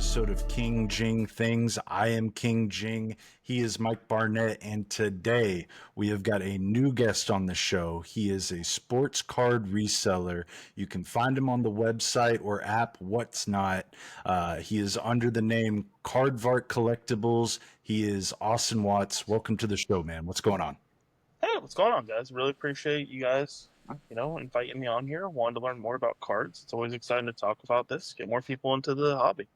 episode of King Jing Things. I am King Jing. He is Mike Barnett, and today we have got a new guest on the show. He is a sports card reseller. You can find him on the website or app What's Not. He is under the name Caardvark Collectibles. He is Austin Watts. Welcome to the show, man. What's going on? Hey, what's going on, guys? Really appreciate you guys, inviting me on here. Wanted to learn more about cards. It's always exciting to talk about this, get more people into the hobby.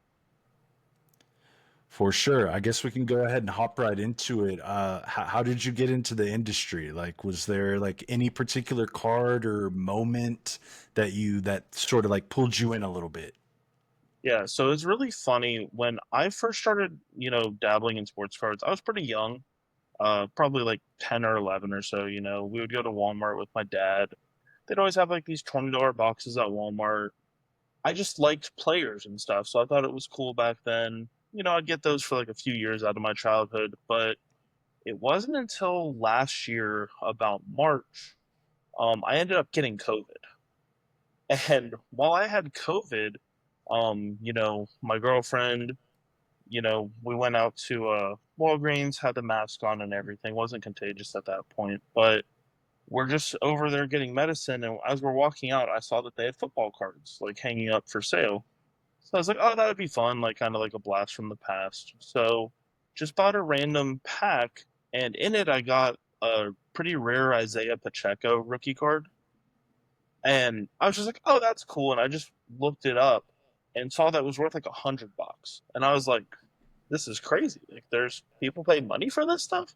For sure. I guess we can go ahead and hop right into it. How did you get into the industry? Like, was there like any particular card or moment that sort of like pulled you in a little bit? Yeah, so it's really funny when I first started, dabbling in sports cards. I was pretty young, probably like 10 or 11 or so. We would go to Walmart with my dad. They'd always have like these $20 boxes at Walmart. I just liked players and stuff, so I thought it was cool back then. I'd get those for like a few years out of my childhood, but it wasn't until last year, about March, I ended up getting COVID. And while I had COVID, my girlfriend, we went out to Walgreens, had the mask on and everything. Wasn't contagious at that point, but we're just over there getting medicine. And as we're walking out, I saw that they had football cards like hanging up for sale. So I was like, oh, that would be fun, like kind of like a blast from the past. So just bought a random pack, and in it I got a pretty rare Isaiah Pacheco rookie card. And I was just like, oh, that's cool. And I just looked it up and saw that it was worth like $100. And I was like, this is crazy. Like there's people pay money for this stuff.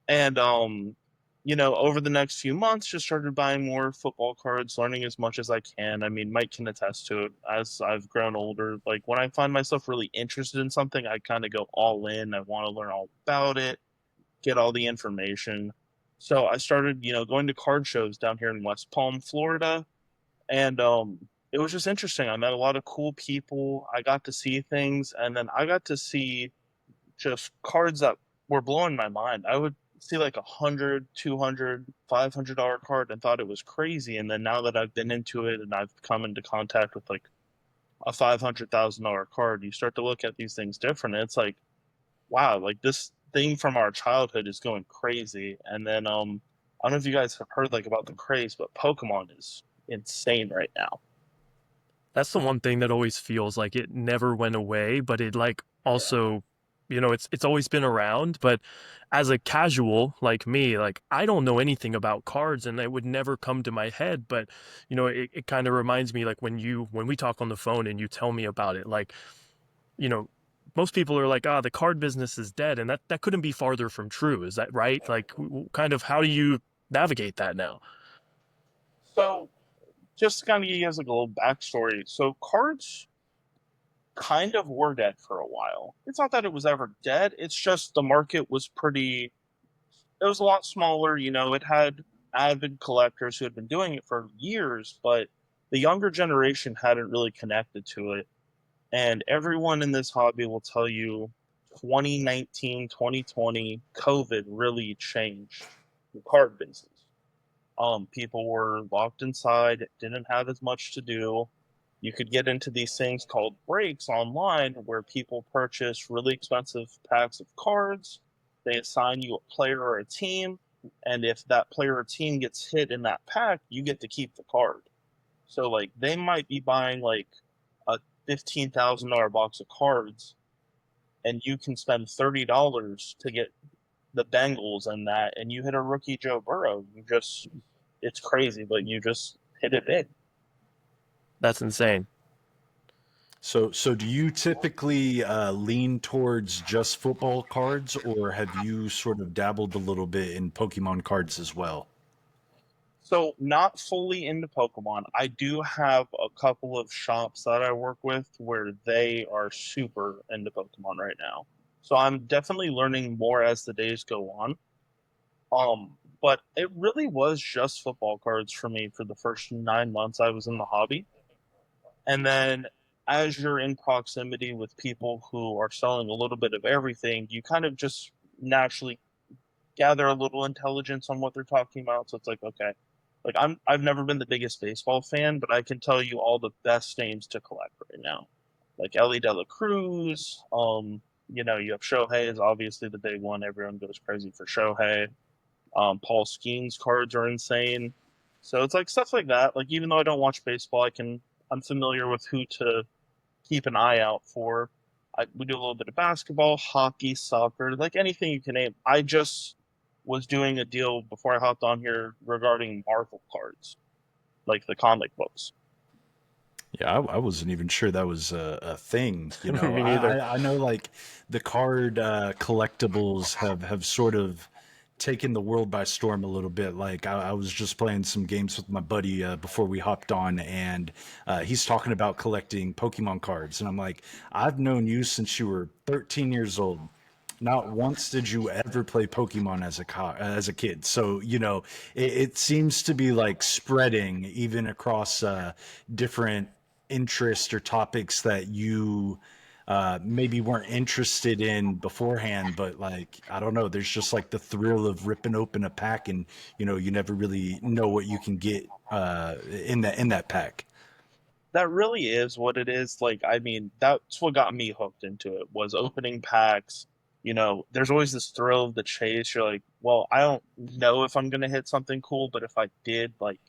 And over the next few months, just started buying more football cards, learning as much as I can. I mean, Mike can attest to it. As I've grown older, like when I find myself really interested in something, I kind of go all in. I want to learn all about it, get all the information. So I started, going to card shows down here in West Palm, Florida, and it was just interesting. I met a lot of cool people. I got to see things, and then I got to see just cards that were blowing my mind. I would see like 100, 200, $500 card and thought it was crazy. And then now that I've been into it and I've come into contact with like a $500,000 card, you start to look at these things different. And it's like, wow, like this thing from our childhood is going crazy. And then I don't know if you guys have heard like about the craze, but Pokemon is insane right now. That's the one thing that always feels like it never went away, but it like Yeah. also, it's always been around, but as a casual like me, like I don't know anything about cards and it would never come to my head, but it kind of reminds me like when we talk on the phone and you tell me about it, like, you know, most people are like, the card business is dead, and that couldn't be farther from true. Is that right? Like kind of how do you navigate that now? So just to kind of give you guys like a little backstory. So cards kind of were dead for a while. It's not that it was ever dead. It's just the market was pretty. It was a lot smaller. It had avid collectors who had been doing it for years, but the younger generation hadn't really connected to it. And everyone in this hobby will tell you 2019, 2020, COVID really changed the card business. People were locked inside, didn't have as much to do. You could get into these things called breaks online where people purchase really expensive packs of cards. They assign you a player or a team, and if that player or team gets hit in that pack, you get to keep the card. So like they might be buying like a $15,000 box of cards, and you can spend $30 to get the Bengals and that, and you hit a rookie Joe Burrow. It's crazy, but you just hit it big. That's insane. So do you typically lean towards just football cards, or have you sort of dabbled a little bit in Pokemon cards as well? So, not fully into Pokemon. I do have a couple of shops that I work with where they are super into Pokemon right now. So, I'm definitely learning more as the days go on. But it really was just football cards for me for the first 9 months I was in the hobby. And then as you're in proximity with people who are selling a little bit of everything, you kind of just naturally gather a little intelligence on what they're talking about. So it's like, okay, like I've never been the biggest baseball fan, but I can tell you all the best names to collect right now. like Ellie De La Cruz. You have Shohei is obviously the big one. Everyone goes crazy for Shohei. Paul Skeens cards are insane. So it's like stuff like that. Like even though I don't watch baseball, I'm familiar with who to keep an eye out for. We do a little bit of basketball, hockey, soccer, like anything you can name. I just was doing a deal before I hopped on here regarding Marvel cards, like the comic books. Yeah, I wasn't even sure that was a thing. You know, Me neither. I know like the card collectibles have sort of taken the world by storm a little bit. Like I was just playing some games with my buddy before we hopped on, and he's talking about collecting Pokemon cards, and I'm like, I've known you since you were 13 years old. Not once did you ever play Pokemon as a kid. So you know, it seems to be like spreading even across different interests or topics that you maybe weren't interested in beforehand, but like I don't know, there's just like the thrill of ripping open a pack, and you know you never really know what you can get in that pack. That really is what it is. Like, I mean, that's what got me hooked into it was opening packs. There's always this thrill of the chase. You're like, well, I don't know if I'm gonna hit something cool, but if I did, like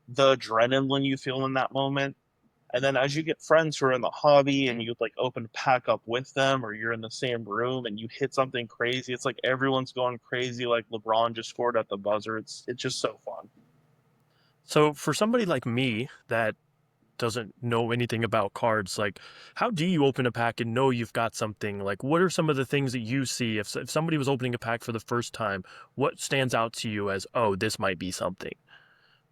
the adrenaline you feel in that moment. And then as you get friends who are in the hobby and you like open a pack up with them, or you're in the same room and you hit something crazy, it's like everyone's going crazy. Like LeBron just scored at the buzzer. It's just so fun. So for somebody like me that doesn't know anything about cards, like how do you open a pack and know you've got something? Like what are some of the things that you see if somebody was opening a pack for the first time, what stands out to you as, oh, this might be something?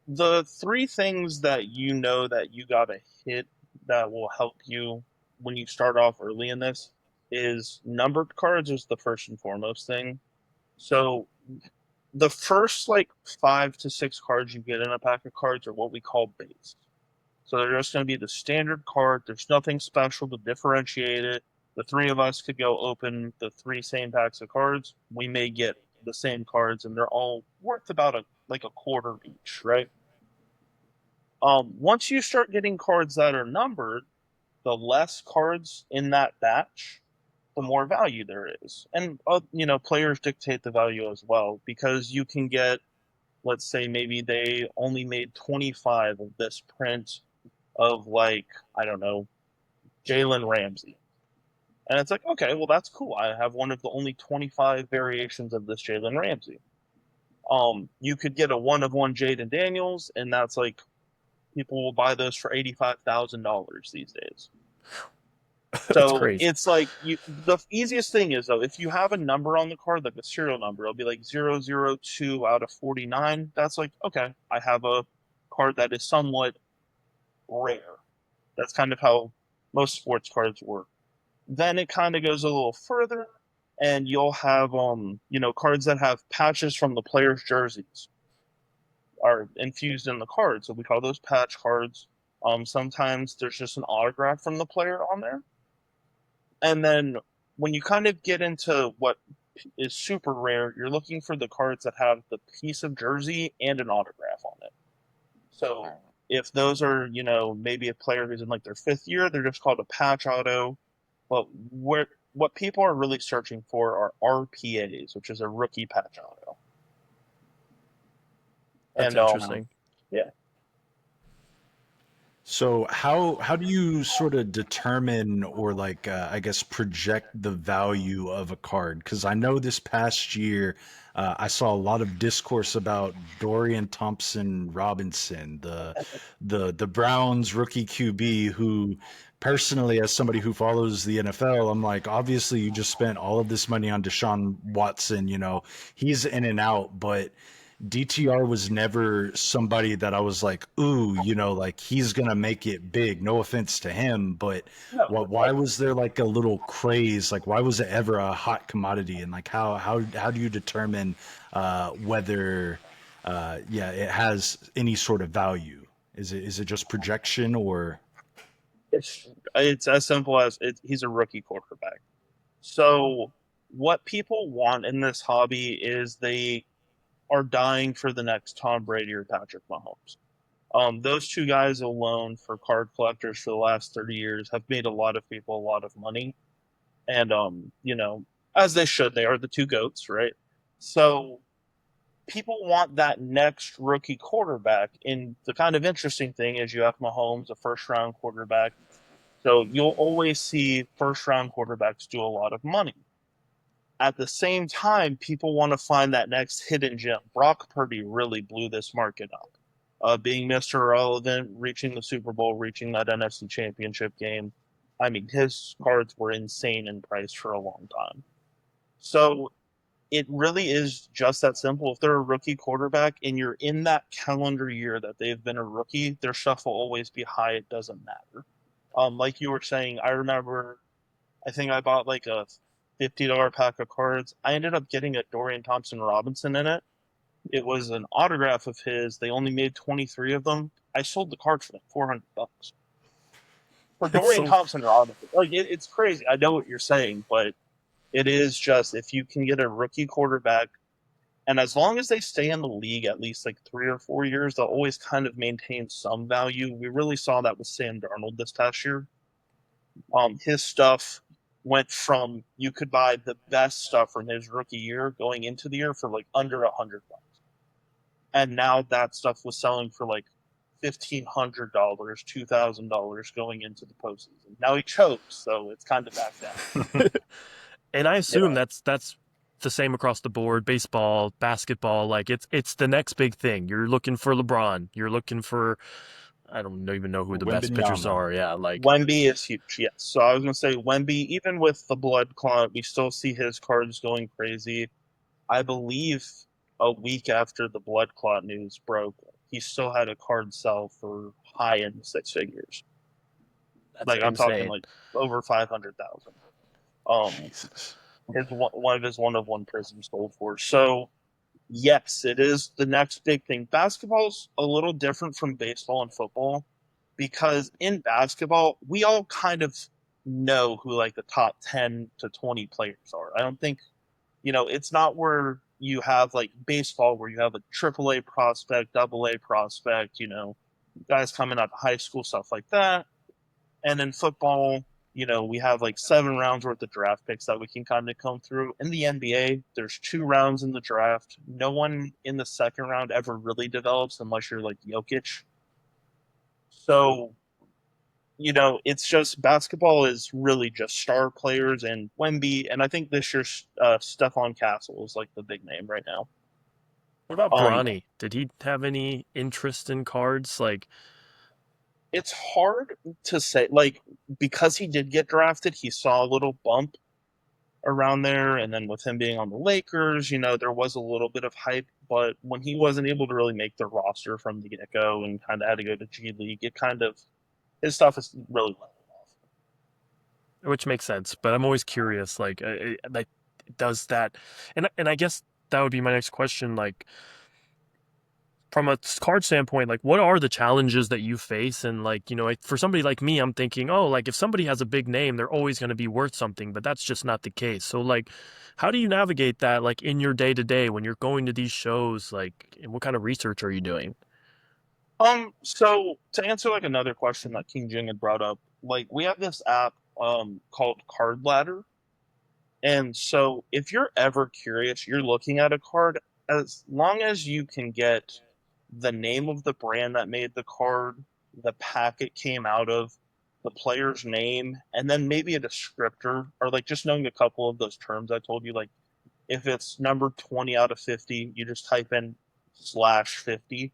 The three things that you know that you gotta hit that will help you when you start off early in this is numbered cards is the first and foremost thing. So the first like 5 to 6 cards you get in a pack of cards are what we call base. So they're just going to be the standard card. There's nothing special to differentiate it. The three of us could go open the three same packs of cards. We may get the same cards, and they're all worth about a quarter each, right? Once you start getting cards that are numbered, the less cards in that batch, the more value there is. And players dictate the value as well because you can get, let's say, maybe they only made 25 of this print of like I don't know Jalen Ramsey, and it's like okay, well that's cool. I have one of the only 25 variations of this Jalen Ramsey. You could get a one of one Jaden Daniels, and that's like people will buy those for $85,000 these days. That's So crazy. it's like the easiest thing is though if you have a number on the card like a serial number, it'll be like 002 out of 49. That's like okay, I have a card that is somewhat rare. That's kind of how most sports cards work. Then it kind of goes a little further, and you'll have cards that have patches from the players' jerseys are infused in the card. So we call those patch cards. Sometimes there's just an autograph from the player on there. And then when you kind of get into what is super rare, you're looking for the cards that have the piece of jersey and an autograph on it. So if those are, maybe a player who's in like their fifth year, they're just called a patch auto. But what people are really searching for are RPAs, which is a rookie patch auto. That's And interesting. yeah, So how do you sort of determine or like I guess project the value of a card? Because I know this past year I saw a lot of discourse about Dorian Thompson Robinson, the Browns rookie QB, who personally, as somebody who follows the NFL, I'm like, obviously you just spent all of this money on Deshaun Watson. You know, he's in and out, but DTR was never somebody that I was like, ooh, you know, like he's gonna make it big. No offense to him, but no, why was there like a little craze? Like, why was it ever a hot commodity? And like, how do you determine whether, yeah, it has any sort of value? Is it just projection or? it's as simple as he's a rookie quarterback. So what people want in this hobby is they are dying for the next Tom Brady or Patrick Mahomes. Those two guys alone for card collectors for the last 30 years have made a lot of people a lot of money. And, as they should, they are the two goats, right? So people want that next rookie quarterback. And the kind of interesting thing is you have Mahomes, a first round quarterback. So you'll always see first round quarterbacks do a lot of money. At the same time, people want to find that next hidden gem. Brock Purdy really blew this market up. Being Mr. Irrelevant, reaching the Super Bowl, reaching that NFC Championship game. I mean, his cards were insane in price for a long time. So it really is just that simple. If they're a rookie quarterback and you're in that calendar year that they've been a rookie, their stuff will always be high. It doesn't matter. Like you were saying, I remember, I think I bought like a $50 pack of cards. I ended up getting a Dorian Thompson Robinson in it. It was an autograph of his. They only made 23 of them. I sold the card for like $400 for It's Dorian so Thompson Robinson. Like it's crazy. I know what you're saying, but it is just if you can get a rookie quarterback, and as long as they stay in the league at least like 3 or 4 years, they'll always kind of maintain some value. We really saw that with Sam Darnold this past year. His stuff went from you could buy the best stuff from his rookie year going into the year for like under $100, and now that stuff was selling for like $1,500, $2,000 going into the postseason. Now he chokes, so it's kind of back down. and I assume Yeah. that's the same across the board, baseball, basketball, like it's the next big thing. You're looking for LeBron, you're looking for I don't even know who the best pitchers Wimbenyama. are. Yeah, like Wemby is huge, yes. So I was going to say Wemby, even with the blood clot, we still see his cards going crazy. I believe a week after the blood clot news broke, he still had a card sell for high in six figures. that's Like I'm talking insane. like over 500,000. Um, Jesus. his one of his one of one prisms sold for. So yes, it is the next big thing. Basketball's a little different from baseball and football because in basketball, we all kind of know who like the top 10 to 20 players are. I don't think, it's not where you have like baseball where you have a triple A prospect, double A prospect, guys coming out of high school, stuff like that. And in football, we have like 7 rounds worth of draft picks that we can kind of come through. In the NBA, there's 2 rounds in the draft. No one in the second round ever really develops unless you're like Jokic. So, it's just basketball is really just star players and Wemby. And I think this year, Stephon Castle is like the big name right now. What about Um, Bronny? Did he have any interest in cards? Like, it's hard to say, like, because he did get drafted, he saw a little bump around there. And then with him being on the Lakers, there was a little bit of hype. But when he wasn't able to really make the roster from the get go and kind of had to go to G League, it kind of his stuff is really leveled off. which makes sense, but I'm always curious, like, does that, and I guess that would be my next question, like, from a card standpoint, like, what are the challenges that you face? And like, like, for somebody like me, I'm thinking, oh, like if somebody has a big name, they're always going to be worth something, but that's just not the case. So like, how do you navigate that, like in your day to day when you're going to these shows? Like, and what kind of research are you doing? So to answer like another question that King Jing had brought up, like we have this app called Card Ladder. And so if you're ever curious, you're looking at a card, as long as you can get the name of the brand that made the card, the pack it came out of, the player's name, and then maybe a descriptor, or like just knowing a couple of those terms I told you, like if it's number 20 out of 50, you just type in /50,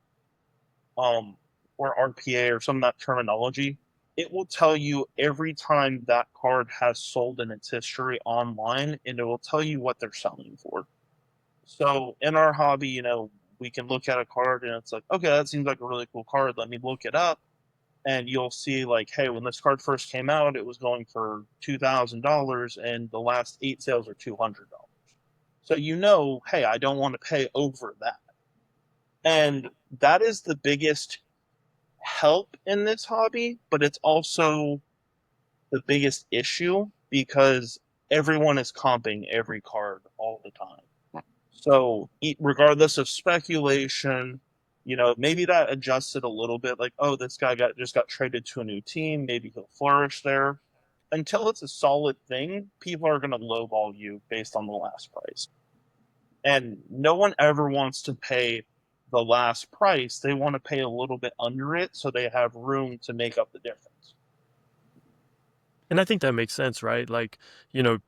um, or RPA or some of that terminology, it will tell you every time that card has sold in its history online, and it will tell you what they're selling for. So in our hobby, we can look at a card and it's like, okay, that seems like a really cool card. Let me look it up. And you'll see like, hey, when this card first came out, it was going for $2,000 and the last 8 sales are $200. So hey, I don't want to pay over that. And that is the biggest help in this hobby, but it's also the biggest issue because everyone is comping every card all the time. So, regardless of speculation, Maybe that adjusted a little bit, like, oh, this guy just got traded to a new team, maybe he'll flourish there. Until it's a solid thing, people are going to lowball you based on the last price. And no one ever wants to pay the last price. They want to pay a little bit under it so they have room to make up the difference. And I think that makes sense, right? Like, you know,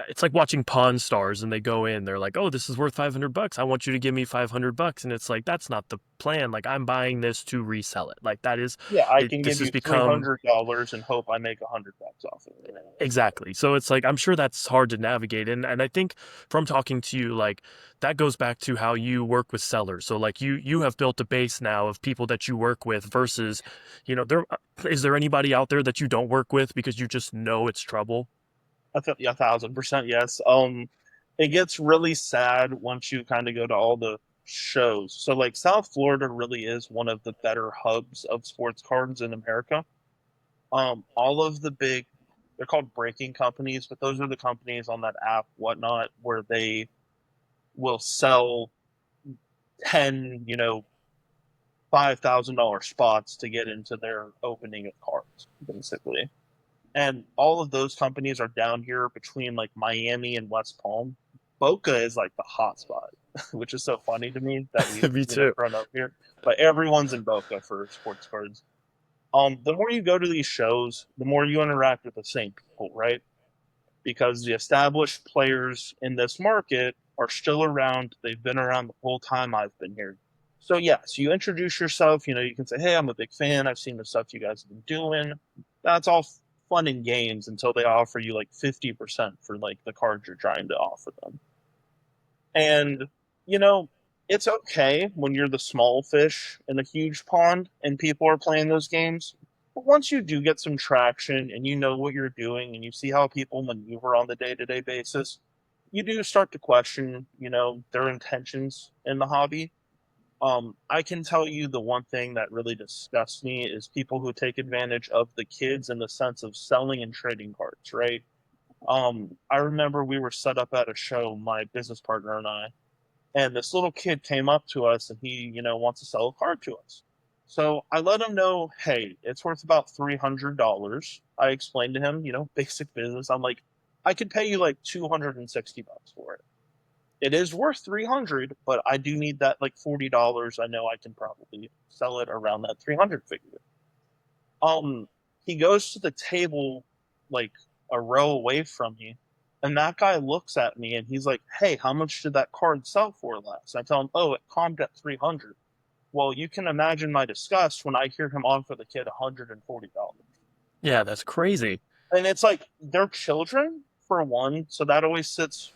it's like watching Pawn Stars and they go in, they're like, "Oh, this is worth $500. I want you to give me $500." And it's like, that's not the plan. Like, I'm buying this to resell it. Like, that is Yeah, I it. can This give has you become $300 and hope I make $100 off of it. exactly. So it's like, I'm sure that's hard to navigate. And I think from talking to you, like, that goes back to how you work with sellers. So like you have built a base now of people that you work with versus, there is there anybody out there that you don't work with because you just know it's trouble? Yeah, 1,000% yes. It gets really sad once you kind of go to all the shows. So like South Florida really is one of the better hubs of sports cards in America. All of the big, they're called breaking companies, but those are the companies on that app, whatnot, where they will sell 10, $5,000 spots to get into their opening of cards, basically. And all of those companies are down here between like Miami and West Palm. Boca is like the hot spot, which is so funny to me that we've Me too. grown up here. But everyone's in Boca for sports cards. The more you go to these shows, the more you interact with the same people, right? Because the established players in this market are still around. They've been around the whole time I've been here. So yes, you introduce yourself. You can say, "Hey, I'm a big fan. I've seen the stuff you guys have been doing." That's all fun and games until they offer you like 50% for like the cards you're trying to offer them. And you know, it's okay when you're the small fish in a huge pond and people are playing those games. But once you do get some traction and you know what you're doing and you see how people maneuver on the day-to-day basis, you do start to question, their intentions in the hobby. I can tell you the one thing that really disgusts me is people who take advantage of the kids in the sense of selling and trading cards, right? I remember we were set up at a show, my business partner and I, and this little kid came up to us and he, wants to sell a card to us. So I let him know, hey, it's worth about $300. I explained to him, basic business. I'm like, I could pay you like $260 for it. It is worth 300, but I do need that like $40. I know I can probably sell it around that 300 figure. Um, he goes to the table like a row away from me, and that guy looks at me and he's like, "Hey, how much did that card sell for last?" I tell him, "Oh, it calmed at 300." Well, you can imagine my disgust when I hear him offer the kid $140. Yeah, that's crazy. And it's like they're children for one, so that always sits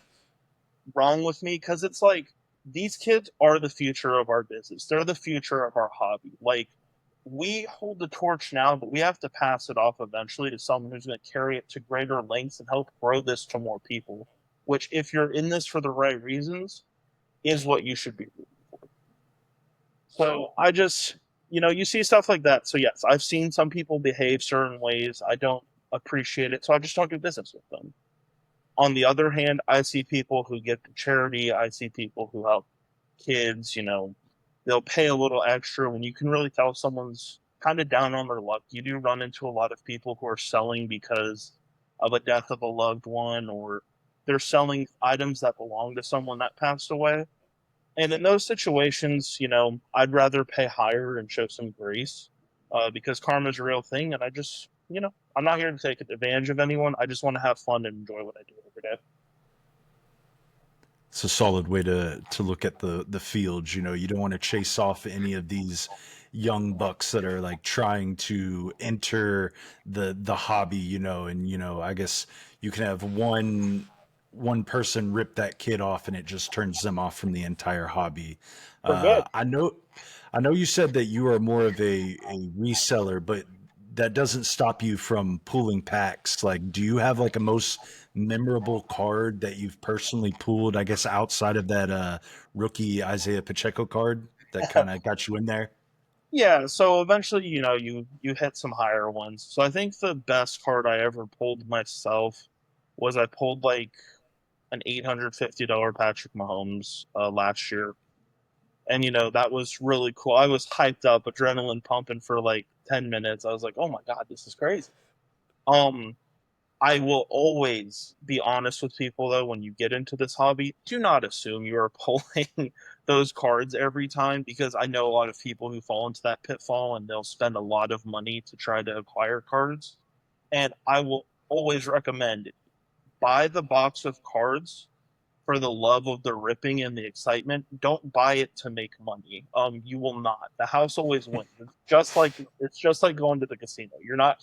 wrong with me because it's like these kids are the future of our business. They're the future of our hobby. Like we hold the torch now, but we have to pass it off eventually to someone who's going to carry it to greater lengths and help grow this to more people. Which, if you're in this for the right reasons, is what you should be rooting for. So I just, you see stuff like that. So yes, I've seen some people behave certain ways. I don't appreciate it, so I just don't do business with them. On the other hand, I see people who give to charity. I see people who help kids. They'll pay a little extra when you can really tell someone's kind of down on their luck. You do run into a lot of people who are selling because of a death of a loved one, or they're selling items that belong to someone that passed away. And in those situations, I'd rather pay higher and show some grace because karma is a real thing. And I just, I'm not here to take advantage of anyone. I just want to have fun and enjoy what I do every day. It's a solid way to look at the fields. You don't want to chase off any of these young bucks that are like trying to enter the hobby. And I guess you can have one person rip that kid off, and it just turns them off from the entire hobby. For good. I know you said that you are more of a reseller, but that doesn't stop you from pulling packs. Like, do you have like a most memorable card that you've personally pulled, I guess, outside of that rookie Isaiah Pacheco card that kind of got you in there? Yeah, so eventually, you hit some higher ones. So I think the best card I ever pulled myself was I pulled like an $850 Patrick Mahomes last year. And that was really cool. I was hyped up, adrenaline pumping for like 10 minutes. I was like, "Oh my god, this is crazy." Um I will always be honest with people though when you get into this hobby, do not assume you are pulling those cards every time, because I know a lot of people who fall into that pitfall and they'll spend a lot of money to try to acquire cards. And I will always recommend, buy the box of cards for the love of the ripping and the excitement. Don't buy it to make money. You will not. The house always wins. It's just like going to the casino. You're not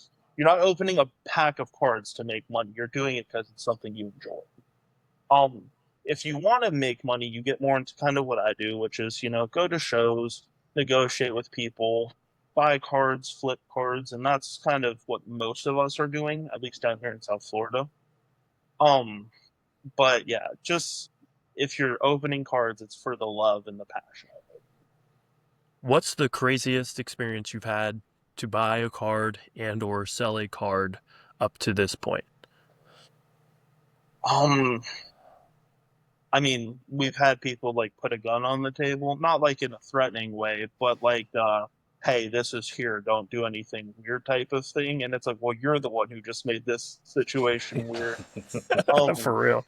opening a pack of cards to make money. You're doing it because it's something you enjoy. Um, if you want to make money, you get more into kind of what I do, which is go to shows, negotiate with people, buy cards, flip cards, and that's kind of what most of us are doing, at least down here in South Florida. Um, but yeah, just if you're opening cards, it's for the love and the passion. What's the craziest experience you've had to buy a card and or sell a card up to this point? Um, I mean, we've had people like put a gun on the table, not like in a threatening way, but like, hey, this is here, don't do anything weird type of thing. And it's like, well, you're the one who just made this situation weird. Um, For real.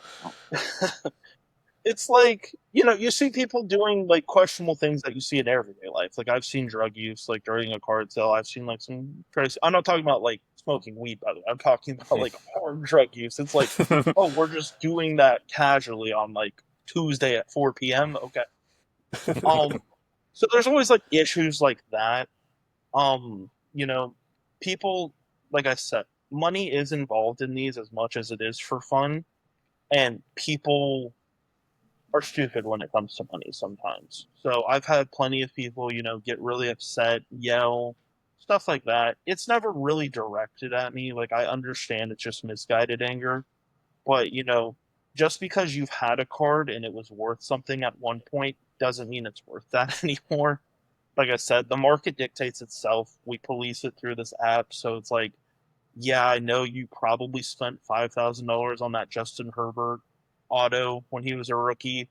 it's like, you see people doing like questionable things that you see in everyday life. Like I've seen drug use like during a card sale. I've seen like some crazy. I'm not talking about like smoking weed, by the way. I'm talking about like hard drug use. It's like, oh, we're just doing that casually on like Tuesday at 4 p.m. Okay. Um, so there's always like issues like that. Um, you know, people, like I said, money is involved in these as much as it is for fun, and people are stupid when it comes to money sometimes. So I've had plenty of people, get really upset, yell, stuff like that. It's never really directed at me. Like I understand it's just misguided anger, but just because you've had a card and it was worth something at one point doesn't mean it's worth that anymore. Like I said, the market dictates itself. We police it through this app, so it's like, yeah, I know you probably spent $5,000 on that Justin Herbert auto when he was a rookie.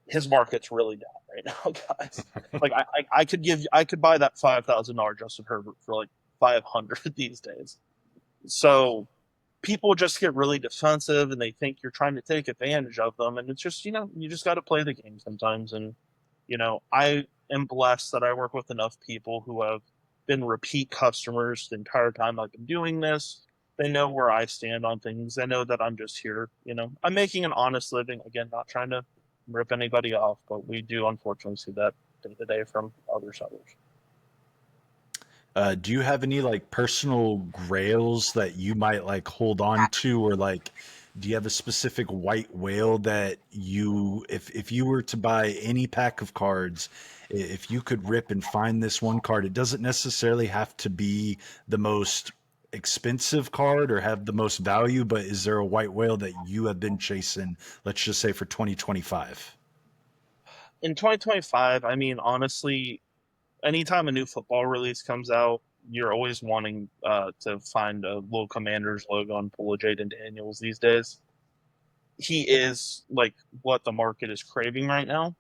His market's really down right now, guys. Like I could buy that $5,000 Justin Herbert for like 500 these days. So people just get really defensive and they think you're trying to take advantage of them, and it's just you just got to play the game sometimes. And I am blessed that I work with enough people who have been repeat customers the entire time I've been doing this. They know where I stand on things. They know that I'm just here. I'm making an honest living. Again, not trying to rip anybody off, but we do unfortunately see that day to day from other sellers. Do you have any like personal grails that you might like hold on to, or like, do you have a specific white whale that if you were to buy any pack of cards, if you could rip and find this one card, it doesn't necessarily have to be the most expensive card or have the most value, but is there a white whale that you have been chasing, let's just say for 2025? In 2025, I mean, honestly, anytime a new football release comes out, you're always wanting to find a little Commanders logo and pull a Jaden Daniels these days. He is like what the market is craving right now.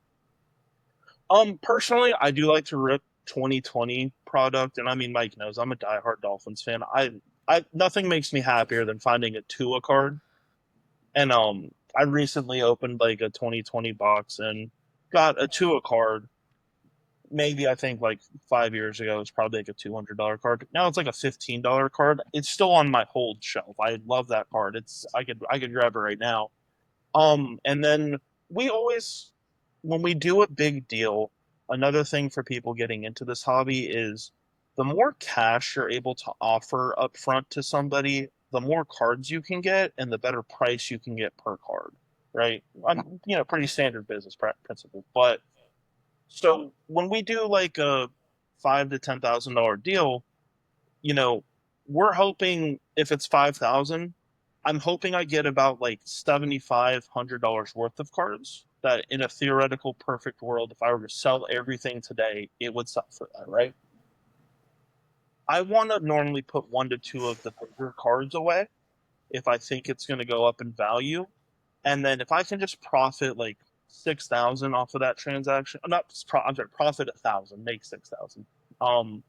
Personally, I do like to rip 2020 product, and I mean, Mike knows I'm a diehard Dolphins fan. I nothing makes me happier than finding a Tua card, and I recently opened like a 2020 box and got a Tua card. Maybe I think like 5 years ago, it's probably like a $200 card. Now it's like a $15 card. It's still on my hold shelf. I love that card. I could grab it right now. And then we always, when we do a big deal, another thing for people getting into this hobby is the more cash you're able to offer up front to somebody, the more cards you can get and the better price you can get per card, right? Pretty standard business principle. But so when we do like a $5,000 to $10,000 deal, you know, we're hoping if it's 5,000, I'm hoping I get about like $7,500 worth of cards. That in a theoretical perfect world, if I were to sell everything today, it would sell for that, right? I want to normally put one to two of the bigger cards away if I think it's going to go up in value. And then if I can just profit like 6,000 off of that transaction. I'm sorry, profit 1,000, make 6,000. Um,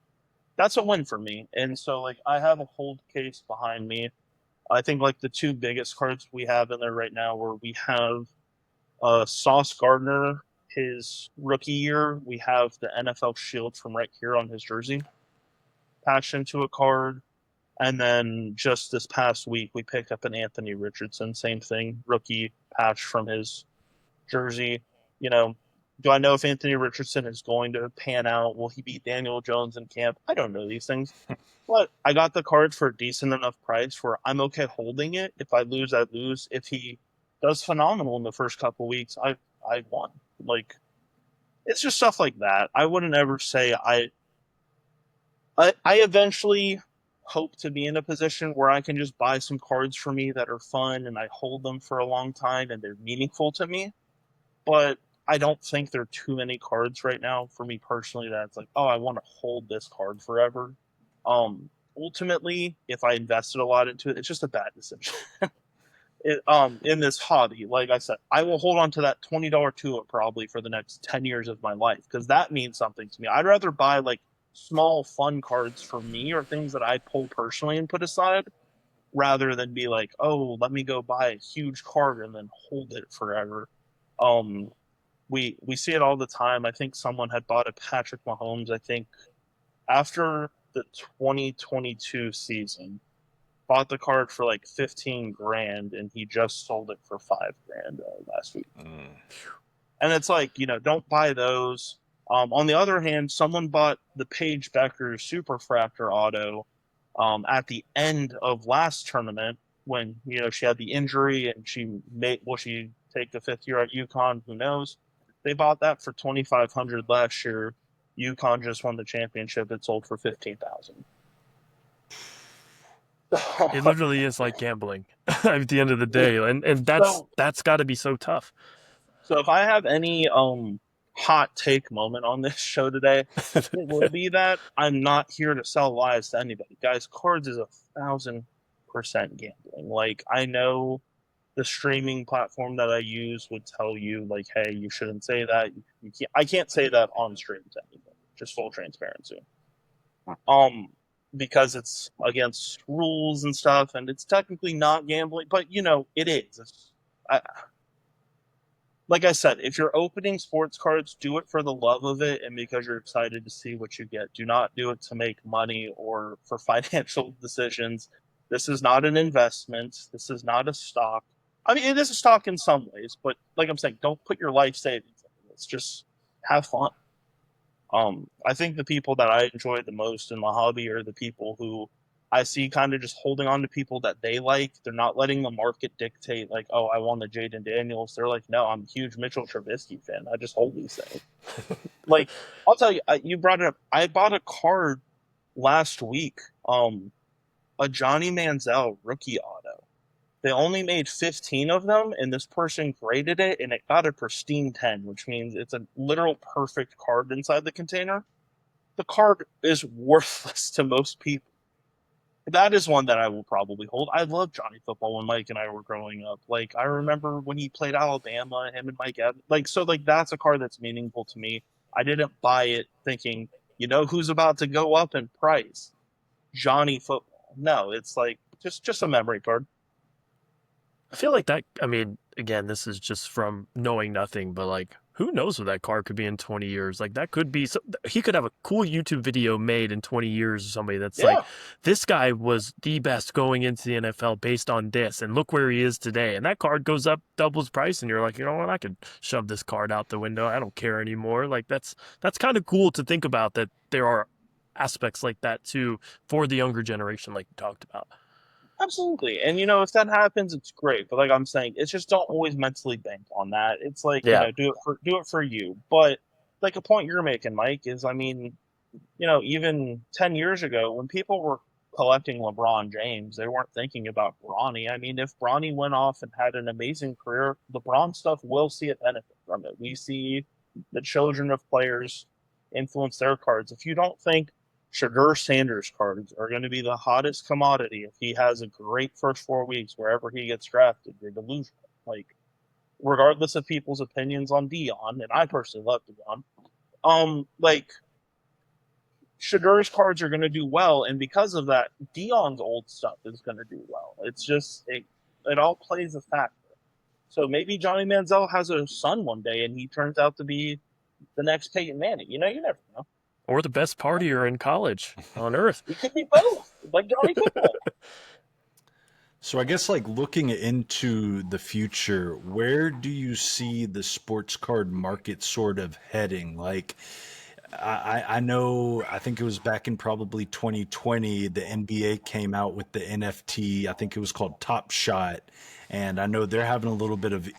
that's a win for me. And so like I have a hold case behind me. I think like the two biggest cards we have in there right now, where we have Sauce Gardner, his rookie year. We have the NFL shield from right here on his jersey, patched into a card. And then just this past week, we picked up an Anthony Richardson, same thing, rookie patch from his jersey. You know, do I know if Anthony Richardson is going to pan out? Will he beat Daniel Jones in camp? I don't know these things. But I got the card for a decent enough price where I'm okay holding it. If I lose, I lose. If he does phenomenal in the first couple weeks, I won. Like, it's just stuff like that. I wouldn't ever say I eventually hope to be in a position where I can just buy some cards for me that are fun and I hold them for a long time and they're meaningful to me. But I don't think there are too many cards right now for me personally that's like, oh, I want to hold this card forever. Ultimately, if I invested a lot into it, it's just a bad decision. In this hobby, like I said, I will hold on to that $20 tulip probably for the next 10 years of my life because that means something to me. I'd rather buy like small fun cards for me or things that I pull personally and put aside rather than be like, oh, let me go buy a huge card and then hold it forever. Um, we see it all the time. I think someone had bought a Patrick Mahomes, I think after the 2022 season, bought the card for like 15 grand and he just sold it for 5 grand last week. And it's like, don't buy those. On the other hand, someone bought the Paige Becker Superfractor auto at the end of last tournament when, she had the injury and will she take the 5th year at UConn? Who knows? They bought that for 2,500 last year. UConn just won the championship. It sold for 15,000. It literally is like gambling at the end of the day, and that's got to be so tough. So if I have any hot take moment on this show today, it will be that I'm not here to sell lies to anybody. Guys, cards is 1,000% gambling. Like, I know the streaming platform that I use would tell you, like, hey, you shouldn't say that. I can't say that on stream to anybody. Just full transparency. Because it's against rules and stuff, and it's technically not gambling, but it is. Like I said, if you're opening sports cards, do it for the love of it and because you're excited to see what you get. Do not do it to make money or for financial decisions. This is not an investment. This is not a stock. I mean, it is a stock in some ways, but like I'm saying, don't put your life savings in it. It's just have fun. I think the people that I enjoy the most in the hobby are the people who I see kind of just holding on to people that they like. They're not letting the market dictate, like, oh, I want the Jaden Daniels. They're like, no, I'm a huge Mitchell Trubisky fan. I just hold these things. Like, I'll tell you, you brought it up. I bought a card last week, a Johnny Manziel rookie auto. They only made 15 of them, and this person graded it, and it got a pristine 10, which means it's a literal perfect card inside the container. The card is worthless to most people. That is one that I will probably hold. I loved Johnny Football when Mike and I were growing up. Like, I remember when he played Alabama, him and Mike Evans. Like, so, like, that's a card that's meaningful to me. I didn't buy it thinking, who's about to go up in price? Johnny Football. No, it's like just a memory card. I feel like that. I mean, again, this is just from knowing nothing, but like, who knows what that card could be in 20 years? Like, that could be. He could have a cool YouTube video made in 20 years or somebody that's like, this guy was the best going into the NFL based on this, and look where he is today. And that card goes up doubles price, and you're like, you know what? I could shove this card out the window. I don't care anymore. Like, that's kind of cool to think about that there are aspects like that too for the younger generation, like you talked about. Absolutely. And if that happens, it's great. But like I'm saying, it's just don't always mentally bank on that. It's like, Yeah. do it for you. But like a point you're making, Mike, is I mean, even 10 years ago when people were collecting LeBron James, they weren't thinking about Bronny. I mean, if Bronny went off and had an amazing career, LeBron stuff will see a benefit from it. We see the children of players influence their cards. If you don't think Shadur Sanders cards are going to be the hottest commodity if he has a great first 4 weeks wherever he gets drafted, you're delusional. Like, regardless of people's opinions on Dion, and I personally love Dion. Like Shadur's cards are going to do well, and because of that, Dion's old stuff is going to do well. It's just it all plays a factor. So maybe Johnny Manziel has a son one day, and he turns out to be the next Peyton Manning. You never know. Or the best partier in college on earth. He could be both, like Johnny Football. So I guess like looking into the future, where do you see the sports card market sort of heading? Like I know I think it was back in probably 2020 the NBA came out with the NFT. I think it was called Top Shot, and I know they're having a little bit of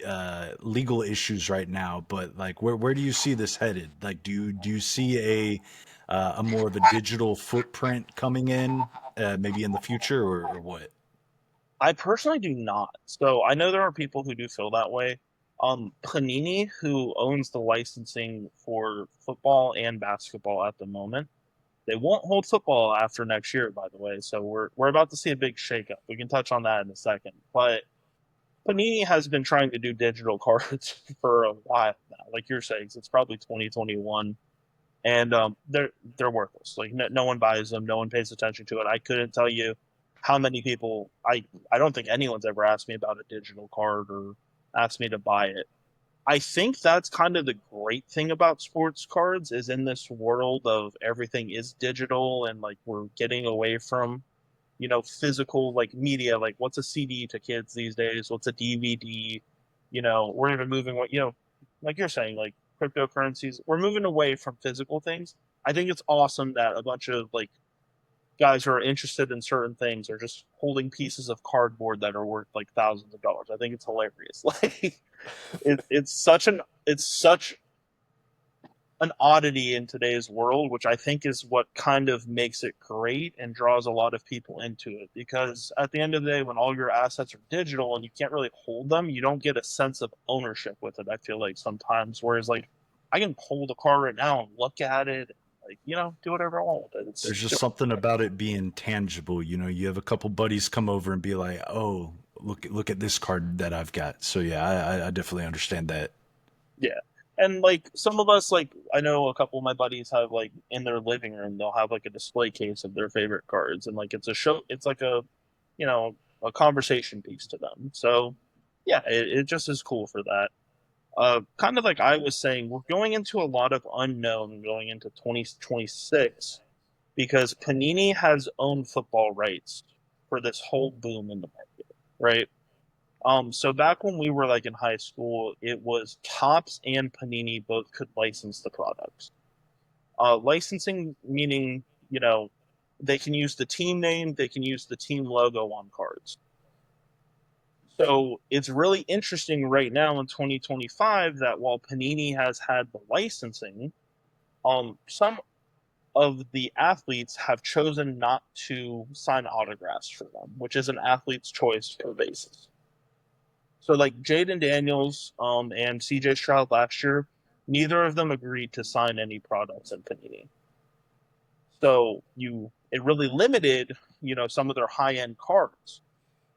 legal issues right now. But like, where do you see this headed? Like, do you see a more of a digital footprint coming in maybe in the future or what? I personally do not. So I know there are people who do feel that way. Panini, who owns the licensing for football and basketball at the moment, they won't hold football after next year, by the way. So we're about to see a big shakeup. We can touch on that in a second. But Panini has been trying to do digital cards for a while now. Like you're saying, it's probably 2021, and they're worthless. Like no one buys them, no one pays attention to it. I couldn't tell you how many people. I don't think anyone's ever asked me about a digital card or asked me to buy it. I think that's kind of the great thing about sports cards is in this world of everything is digital and like we're getting away from physical like media, like what's a CD to kids these days, what's a DVD. We're even moving what like you're saying, like cryptocurrencies, we're moving away from physical things. I think it's awesome that a bunch of like guys who are interested in certain things are just holding pieces of cardboard that are worth like thousands of dollars. I think it's hilarious. Like it's such an oddity in today's world, which I think is what kind of makes it great and draws a lot of people into it. Because at the end of the day, when all your assets are digital and you can't really hold them, you don't get a sense of ownership with it. I feel like sometimes, whereas like I can hold a car right now and look at it, like do whatever I want with it. There's just something about it being tangible. You know, you have a couple buddies come over and be like, "Oh, look at this card that I've got." So yeah, I definitely understand that. Yeah. And like some of us, like I know a couple of my buddies have like in their living room, they'll have like a display case of their favorite cards, and like it's a show, it's like you know, a conversation piece to them. So yeah, it just is cool for that. Kind of like I was saying, we're going into a lot of unknown going into 2026 because Panini has owned football rights for this whole boom in the market, right? So back when we were like in high school, it was Topps and Panini both could license the products. Licensing meaning, they can use the team name, they can use the team logo on cards. So it's really interesting right now in 2025 that while Panini has had the licensing, some of the athletes have chosen not to sign autographs for them, which is an athlete's choice for basis. So like Jaden Daniels and CJ Stroud last year, neither of them agreed to sign any products in Panini. So it really limited, some of their high end cards.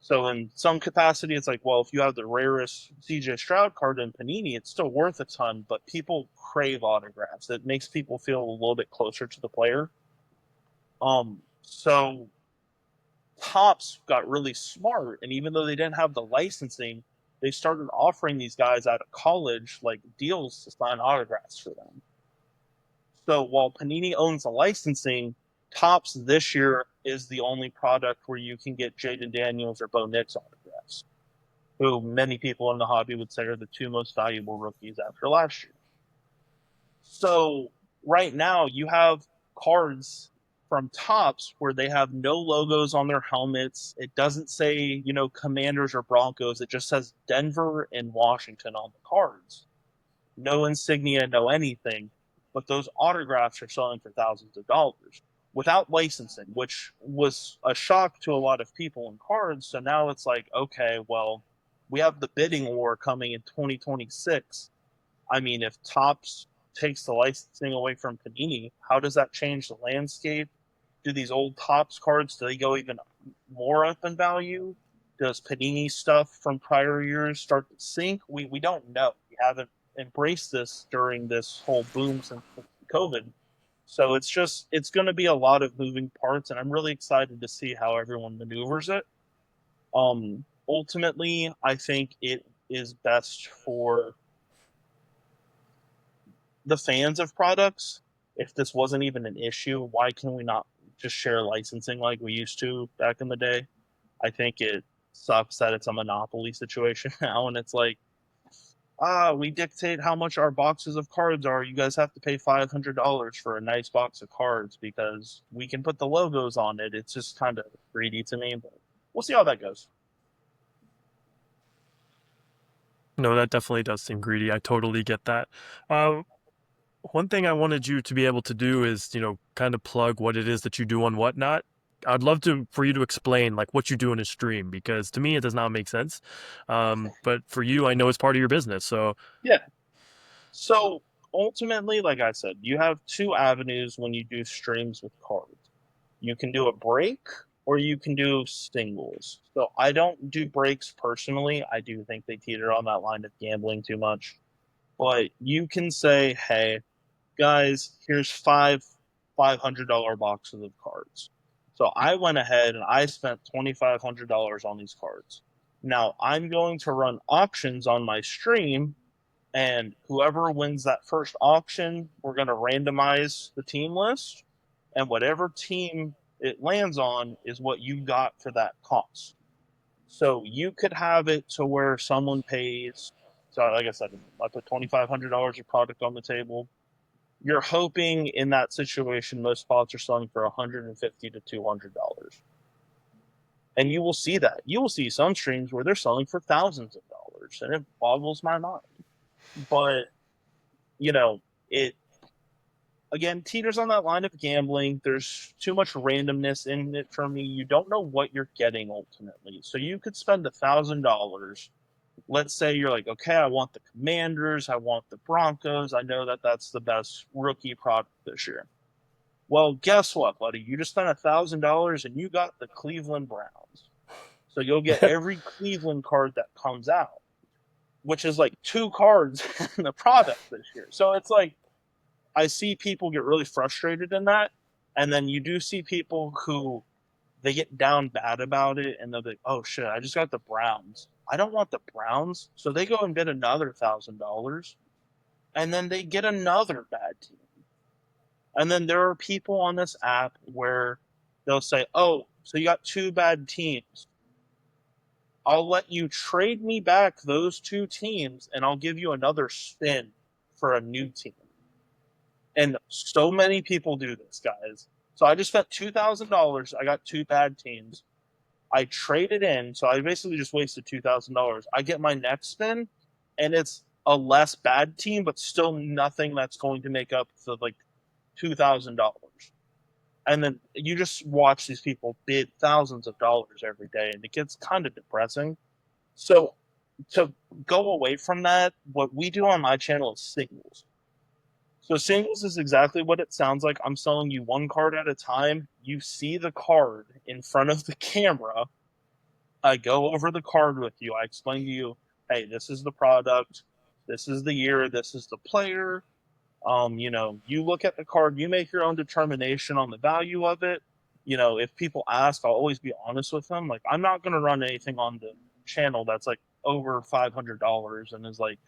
So in some capacity, it's like, well, if you have the rarest CJ Stroud card in Panini, it's still worth a ton, but people crave autographs. It makes people feel a little bit closer to the player. So Topps got really smart, and even though they didn't have the licensing, they started offering these guys out of college like deals to sign autographs for them. So while Panini owns the licensing, Topps this year is the only product where you can get Jaden Daniels or Bo Nix autographs, who many people in the hobby would say are the two most valuable rookies after last year. So right now you have cards from Topps where they have no logos on their helmets. It doesn't say, Commanders or Broncos. It just says Denver and Washington on the cards. No insignia, no anything. But those autographs are selling for thousands of dollars without licensing, which was a shock to a lot of people in cards. So now it's like, okay, well, we have the bidding war coming in 2026. I mean, if Topps takes the licensing away from Panini, how does that change the landscape? Do these old Topps cards, do they go even more up in value? does Panini stuff from prior years start to sync? We don't know. We haven't embraced this during this whole boom since COVID. So it's going to be a lot of moving parts, and I'm really excited to see how everyone maneuvers it. Ultimately, I think it is best for the fans of products. If this wasn't even an issue, why can we not just share licensing like we used to back in the day? I think it sucks that it's a monopoly situation now, and it's like, we dictate how much our boxes of cards are. You guys have to pay $500 for a nice box of cards because we can put the logos on it. It's just kind of greedy to me, but we'll see how that goes. No, that definitely does seem greedy. I totally get that. Um, One thing I wanted you to be able to do is, kind of plug what it is that you do on Whatnot. I'd love for you to explain like what you do in a stream because to me it does not make sense. But for you, I know it's part of your business. So Yeah. So ultimately, like I said, you have two avenues when you do streams with cards. You can do a break or you can do singles. So I don't do breaks personally. I do think they teeter on that line of gambling too much. But you can say, hey, guys, here's $500 boxes of cards. So I went ahead and I spent $2,500 on these cards. Now I'm going to run auctions on my stream, and whoever wins that first auction, we're going to randomize the team list, and whatever team it lands on is what you got for that cost. So you could have it to where someone pays. So, like I said, I put $2,500 of product on the table. You're hoping in that situation, most spots are selling for $150 to $200, and you will see that. You will see some streams where they're selling for thousands of dollars, and it boggles my mind. But you know, it again teeters on that line of gambling. There's too much randomness in it for me. You don't know what you're getting ultimately. So you could spend $1,000. Let's say you're like, okay, I want the Commanders, I want the Broncos. I know that that's the best rookie product this year. Well, guess what, buddy? You just spent $1,000 and you got the Cleveland Browns. So you'll get every Cleveland card that comes out, which is like two cards in the product this year. So it's like I see people get really frustrated in that, and then you do see people who they get down bad about it, and they'll be like, "Oh shit, I just got the Browns. I don't want the Browns," so they go and get another $1,000, and then they get another bad team. And then there are people on this app where they'll say, "Oh, so you got two bad teams. I'll let you trade me back those two teams, and I'll give you another spin for a new team." And so many people do this, guys. So I just spent $2,000. I got two bad teams. I traded in, so I basically just wasted $2,000. I get my next spin, and it's a less bad team, but still nothing that's going to make up the like $2,000. And then you just watch these people bid thousands of dollars every day, and it gets kind of depressing. So to go away from that, what we do on my channel is singles. So singles is exactly what it sounds like. I'm selling you one card at a time. You see the card in front of the camera. I go over the card with you. I explain to you, hey, this is the product, this is the year, this is the player. You look at the card, you make your own determination on the value of it. If people ask, I'll always be honest with them. Like, I'm not gonna run anything on the channel that's like over $500 and is like,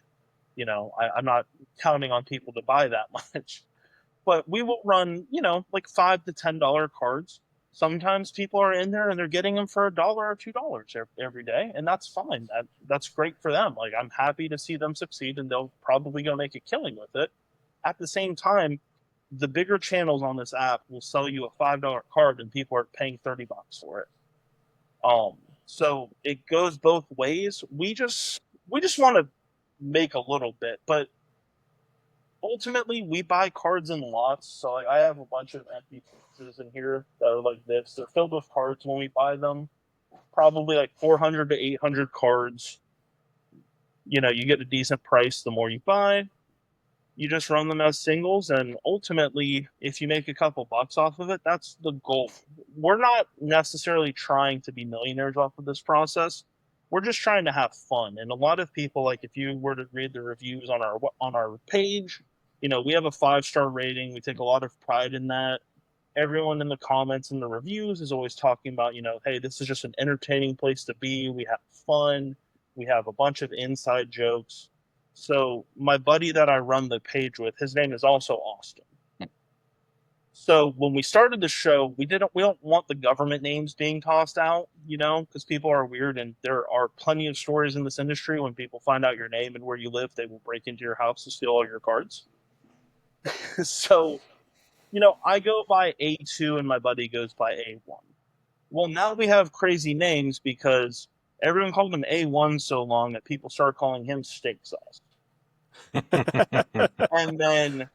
I'm not counting on people to buy that much. But we will run, like $5 to $10 cards. Sometimes people are in there and they're getting them for $1 or $2 every day, and that's fine. That's great for them. Like, I'm happy to see them succeed, and they'll probably go make a killing with it. At the same time, the bigger channels on this app will sell you a $5 card, and people are paying $30 for it. Um, so it goes both ways. We just want to make a little bit, but ultimately we buy cards in lots. So like I have a bunch of empty boxes in here that are like this. They're filled with cards when we buy them. Probably like 400 to 800 cards. You get a decent price the more you buy. You just run them as singles, and ultimately, if you make a couple bucks off of it, that's the goal. We're not necessarily trying to be millionaires off of this process. We're just trying to have fun. And a lot of people, like if you were to read the reviews on our page, we have a 5-star rating. We take a lot of pride in that. Everyone in the comments and the reviews is always talking about, hey, this is just an entertaining place to be. We have fun. We have a bunch of inside jokes. So my buddy that I run the page with, his name is also Austin. So when we started the show, we don't want the government names being tossed out, because people are weird, and there are plenty of stories in this industry when people find out your name and where you live, they will break into your house to steal all your cards. So, I go by A2 and my buddy goes by A1. Well, now we have crazy names because everyone called him A1 so long that people started calling him Steak Sauce. And then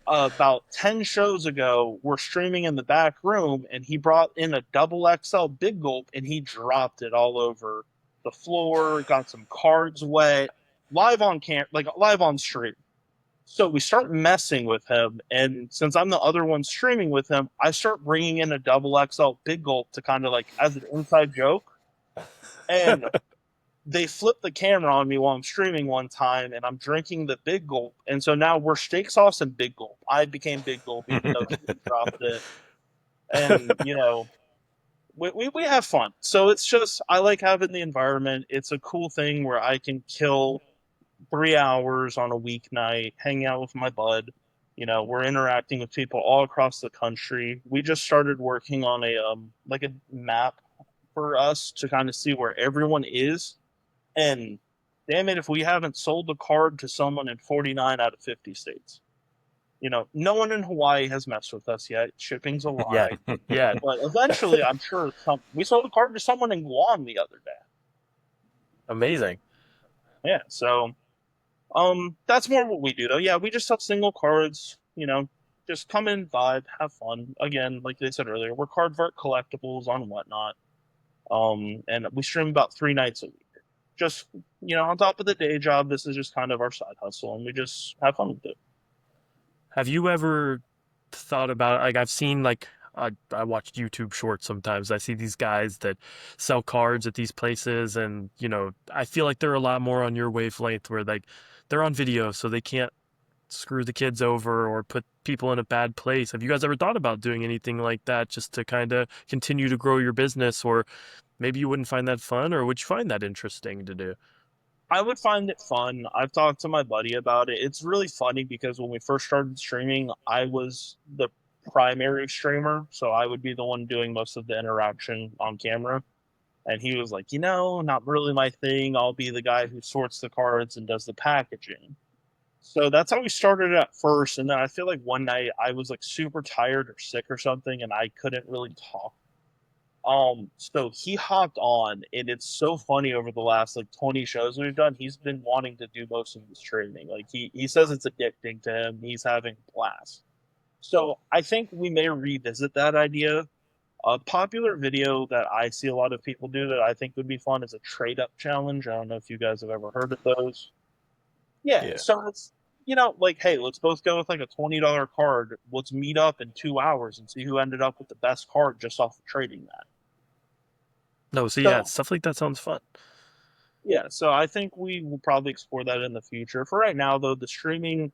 about 10 shows ago, we're streaming in the back room, and he brought in a double XL Big Gulp, and he dropped it all over the floor, got some cards wet, live on live on stream. So we start messing with him, and since I'm the other one streaming with him, I start bringing in a double XL Big Gulp to kind of like as an inside joke, and they flipped the camera on me while I'm streaming one time, and I'm drinking the Big Gulp, and so now we're Steak Sauce and Big Gulp. I became Big Gulp even though he dropped it, and we have fun. So it's just I like having the environment. It's a cool thing where I can kill 3 hours on a weeknight, hang out with my bud. We're interacting with people all across the country. We just started working on a map for us to kind of see where everyone is. And damn it, if we haven't sold a card to someone in 49 out of 50 states. No one in Hawaii has messed with us yet. Shipping's a Yeah, lie. yeah, But eventually, I'm sure we sold a card to someone in Guam the other day. amazing. Yeah, so that's more what we do though. Yeah, we just sell single cards, just come in, vibe, have fun. Again, like they said earlier, we're Caardvark Collectibles on Whatnot. And we stream about 3 nights a week. Just, on top of the day job, this is just kind of our side hustle, and we just have fun with it. Have you ever thought about, like, I've seen, like, I watch YouTube shorts sometimes. I see these guys that sell cards at these places, and I feel like they're a lot more on your wavelength, where like they're on video, so they can't screw the kids over or put people in a bad place. Have you guys ever thought about doing anything like that, just to kind of continue to grow your business? Or maybe you wouldn't find that fun, or would you find that interesting to do? I would find it fun. I've talked to my buddy about it. It's really funny because when we first started streaming, I was the primary streamer, so I would be the one doing most of the interaction on camera. And he was like, not really my thing. I'll be the guy who sorts the cards and does the packaging. So that's how we started at first. And then I feel like one night I was like super tired or sick or something, and I couldn't really talk. So he hopped on, and it's so funny over the last like 20 shows we've done. He's been wanting to do most of the streaming. Like he says it's addicting to him. He's having a blast. So I think we may revisit that idea. A popular video that I see a lot of people do that I think would be fun is a trade up challenge. I don't know if you guys have ever heard of those. Yeah, Yeah. so it's like, hey, let's both go with like a $20 card. Let's meet up in 2 hours and see who ended up with the best card just off of trading that. No, so yeah, So stuff like that sounds fun. yeah, so I think we will probably explore that in the future. For right now, though, the streaming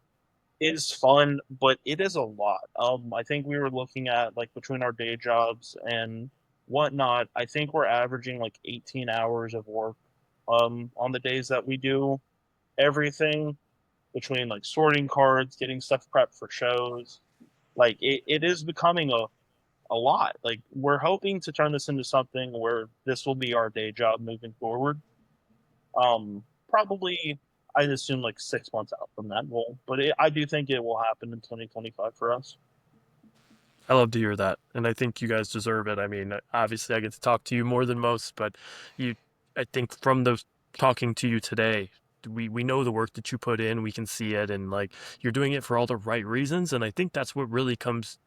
is fun, but it is a lot. I think we were looking at like between our day jobs and whatnot. I think we're averaging like 18 hours of work on the days that we do everything between like sorting cards, getting stuff prepped for shows. Like it is becoming a lot. Like we're hoping to turn this into something where this will be our day job moving forward. Probably I'd assume like 6 months out from that goal, but I do think it will happen in 2025 for us. I love to hear that, and I think you guys deserve it. I mean, obviously, I get to talk to you more than most, but you, I think from those talking to you today, we know the work that you put in. We can see it, and like you're doing it for all the right reasons. And I think that's what really comes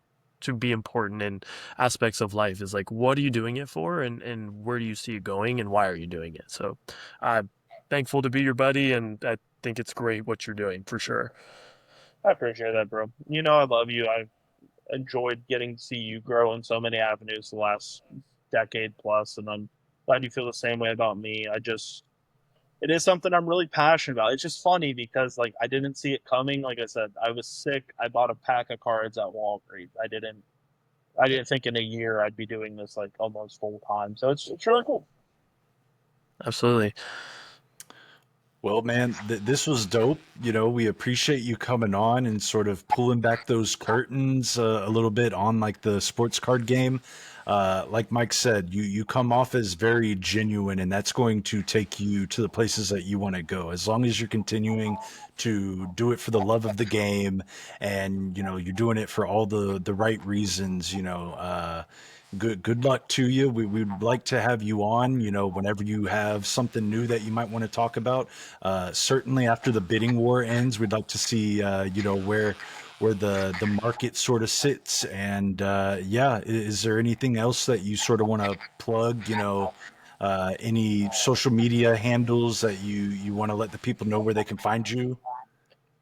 to be important in aspects of life, is like, what are you doing it for, and where do you see it going, and why are you doing it? So I'm thankful to be your buddy, and I think it's great what you're doing for sure. I appreciate that, bro. You know, I love you. I've enjoyed getting to see you grow in so many avenues the last decade plus, and I'm glad you feel the same way about me. It is something I'm really passionate about. It's just funny because like I didn't see it coming. Like I said, I was sick. I bought a pack of cards at Walgreens. I didn't think in a year I'd be doing this like almost full time. So it's really cool. Absolutely. Well, man, this was dope. You know, we appreciate you coming on and sort of pulling back those curtains a little bit on like the sports card game. Like Mike said, you come off as very genuine, and that's going to take you to the places that you want to go. As long as you're continuing to do it for the love of the game, and you know you're doing it for all the right reasons. Good luck to you. We'd like to have you on, you know, whenever you have something new that you might want to talk about. Certainly after the bidding war ends, we'd like to see, you know, where the market sort of sits. And yeah, is there anything else that you sort of want to plug? You know, any social media handles that you want to let the people know where they can find you?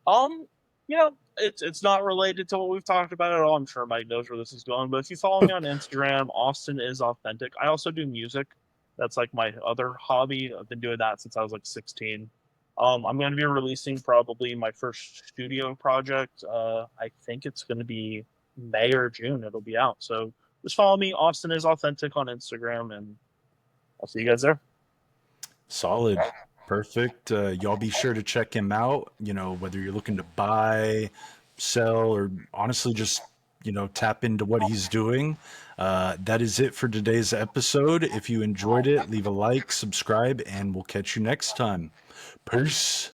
Um, you know, it's not related to what we've talked about at all. I'm sure Mike knows where this is going, but if you follow me on Instagram, Austin is authentic. I also do music. That's like my other hobby. I've been doing that since I was like 16. I'm going to be releasing probably my first studio project. I think it's going to be May or June. It'll be out. So just follow me. Austin is authentic on Instagram, and I'll see you guys there. Solid. Perfect. Y'all be sure to check him out, you know, whether you're looking to buy, sell, or honestly just, you know, tap into what he's doing. That is it for today's episode. If you enjoyed it, leave a like, subscribe, and we'll catch you next time. Peace.